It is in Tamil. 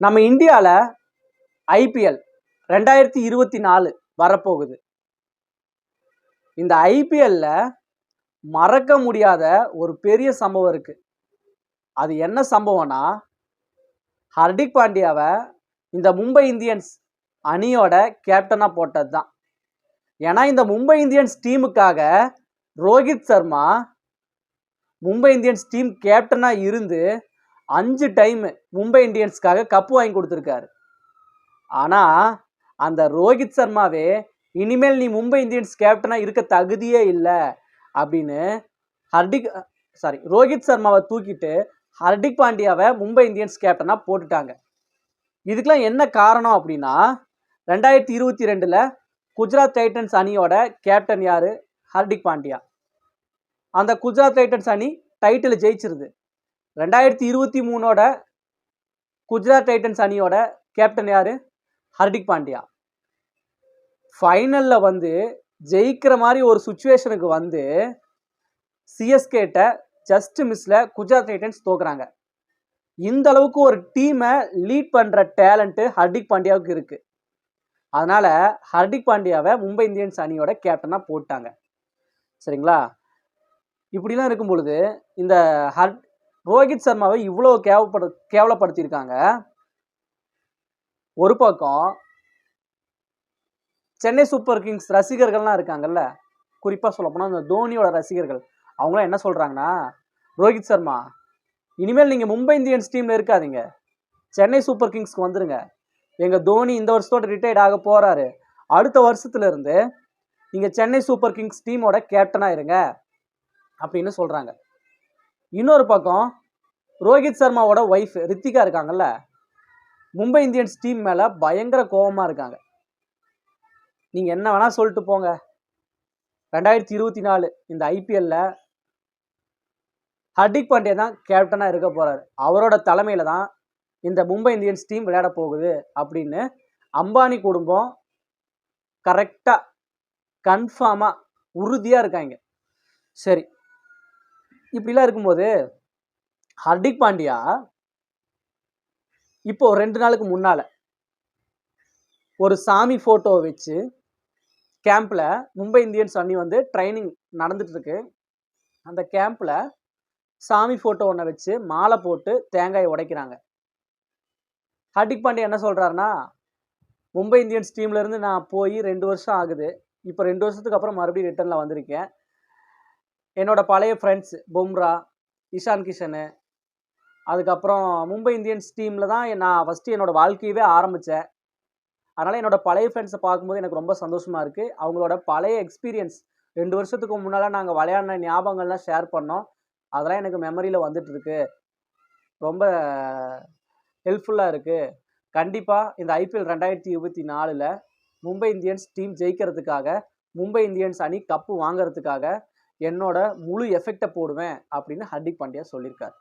நம்ம இந்தியாவில் ஐபிஎல் 2024 வரப்போகுது. இந்த ஐபிஎல்ல மறக்க முடியாத ஒரு பெரிய சம்பவம் இருக்கு. அது என்ன சம்பவம்னா, ஹர்திக் பாண்டியாவை இந்த மும்பை இந்தியன்ஸ் அணியோட கேப்டனா போட்டது தான். ஏன்னா இந்த மும்பை இந்தியன்ஸ் டீமுக்காக ரோஹித் சர்மா மும்பை இந்தியன்ஸ் டீம் கேப்டனா இருந்து 5 டைம் மும்பை இந்தியன்ஸ்க்காக கப்பு வாங்கி கொடுத்துருக்காரு. ஆனா அந்த ரோஹித் சர்மாவே இனிமேல் நீ மும்பை இந்தியன்ஸ் கேப்டனா இருக்க தகுதியே இல்லை அப்படின்னு ரோஹித் சர்மாவை தூக்கிட்டு ஹர்திக் பாண்டியாவை மும்பை இந்தியன்ஸ் கேப்டனா போட்டுட்டாங்க. இதுக்கெல்லாம் என்ன காரணம் அப்படின்னா, 2022ல் குஜராத் டைட்டன்ஸ் அணியோட கேப்டன் யாரு? ஹர்திக் பாண்டியா. அந்த குஜராத் டைட்டன்ஸ் அணி டைட்டில் ஜெயிச்சிருது. 2023ஓட குஜராத் டைட்டன்ஸ் அணியோட கேப்டன் யாரு? ஹர்திக் பாண்டியா. ஃபைனல்ல வந்து ஜெயிக்கிற மாதிரி ஒரு சுச்சுவேஷனுக்கு வந்து சிஎஸ்கேட்ட ஜஸ்ட் மிஸ்ல குஜராத் டைட்டன்ஸ் தோக்குறாங்க. இந்த அளவுக்கு ஒரு டீமை லீட் பண்ற டேலண்ட் ஹர்திக் பாண்டியாவுக்கு இருக்கு. அதனால ஹர்திக் பாண்டியாவை மும்பை இந்தியன்ஸ் அணியோட கேப்டனா போட்டாங்க. சரிங்களா? இப்படிலாம் இருக்கும் பொழுது இந்த ரோஹித் சர்மாவை இவ்வளோ கேவலப்படுத்தியிருக்காங்க. ஒரு பக்கம் சென்னை சூப்பர் கிங்ஸ் ரசிகர்கள்லாம் இருக்காங்கல்ல, குறிப்பாக சொல்ல போனால் இந்த தோனியோட ரசிகர்கள், அவங்களாம் என்ன சொல்கிறாங்கன்னா, ரோஹித் சர்மா இனிமேல் நீங்கள் மும்பை இந்தியன்ஸ் டீமில் இருக்காதீங்க, சென்னை சூப்பர் கிங்ஸ்க்கு வந்துருங்க. எங்கள் தோனி இந்த வருஷத்தோட ரிட்டையர்ட் ஆக போகிறாரு, அடுத்த வருஷத்துலேருந்து நீங்கள் சென்னை சூப்பர் கிங்ஸ் டீமோட கேப்டனாக இருங்க அப்படின்னு சொல்கிறாங்க. இன்னொரு பக்கம் ரோஹித் சர்மாவோட ஒய்ஃப் ரித்திகா இருக்காங்கல்ல, மும்பை இந்தியன்ஸ் டீம் மேலே பயங்கர கோபமாக இருக்காங்க. நீங்கள் என்ன வேணால் சொல்லிட்டு போங்க, 2024 இந்த ஐபிஎல்ல ஹர்திக் பாண்டியா தான் கேப்டனாக இருக்க போகிறாரு, அவரோட தலைமையில் தான் இந்த மும்பை இந்தியன்ஸ் டீம் விளையாட போகுது அப்படின்னு அம்பானி குடும்பம் கரெக்டாக கன்ஃபார்மாக உறுதியாக இருக்காங்க. சரி, இப்படிலாம் இருக்கும்போது ஹர்திக் பாண்டியா இப்போ 2 நாளுக்கு முன்னால் ஒரு சாமி ஃபோட்டோவை வச்சு கேம்பில் மும்பை இந்தியன்ஸ் அணி வந்து ட்ரைனிங் நடந்துட்டு இருக்கு. அந்த கேம்பில் சாமி ஃபோட்டோ ஒன்றை வச்சு மாலை போட்டு தேங்காயை உடைக்கிறாங்க. ஹர்திக் பாண்டியா என்ன சொல்கிறாருன்னா, மும்பை இந்தியன்ஸ் டீம்லேருந்து நான் போய் 2 வருஷம் ஆகுது, இப்போ 2 வருஷத்துக்கு அப்புறம் மறுபடியும் ரிட்டர்னில் வந்திருக்கேன். என்னோட பழைய ஃப்ரெண்ட்ஸ் பும்ரா, இஷான் கிஷனு, அதுக்கப்புறம் மும்பை இந்தியன்ஸ் டீமில் தான் நான் ஃபஸ்ட்டு என்னோடய வாழ்க்கையவே ஆரம்பித்தேன். அதனால் என்னோடய பழைய ஃப்ரெண்ட்ஸை பார்க்கும்போது எனக்கு ரொம்ப சந்தோஷமாக இருக்குது. அவங்களோட பழைய எக்ஸ்பீரியன்ஸ் 2 வருஷத்துக்கு முன்னால் நாங்கள் விளையாடின ஞாபகங்கள்லாம் ஷேர் பண்ணோம், அதெல்லாம் எனக்கு மெமரியில் வந்துட்டுருக்கு, ரொம்ப ஹெல்ப்ஃபுல்லாக இருக்குது. கண்டிப்பாக இந்த ஐபிஎல் 2024ல் மும்பை இந்தியன்ஸ் டீம் ஜெயிக்கிறதுக்காக, மும்பை இந்தியன்ஸ் அணி கப்பு வாங்கிறதுக்காக என்னோட முழு எஃபெக்டை போடுவேன் அப்படின்னு ஹர்திக் பாண்டியா சொல்லியிருக்காரு.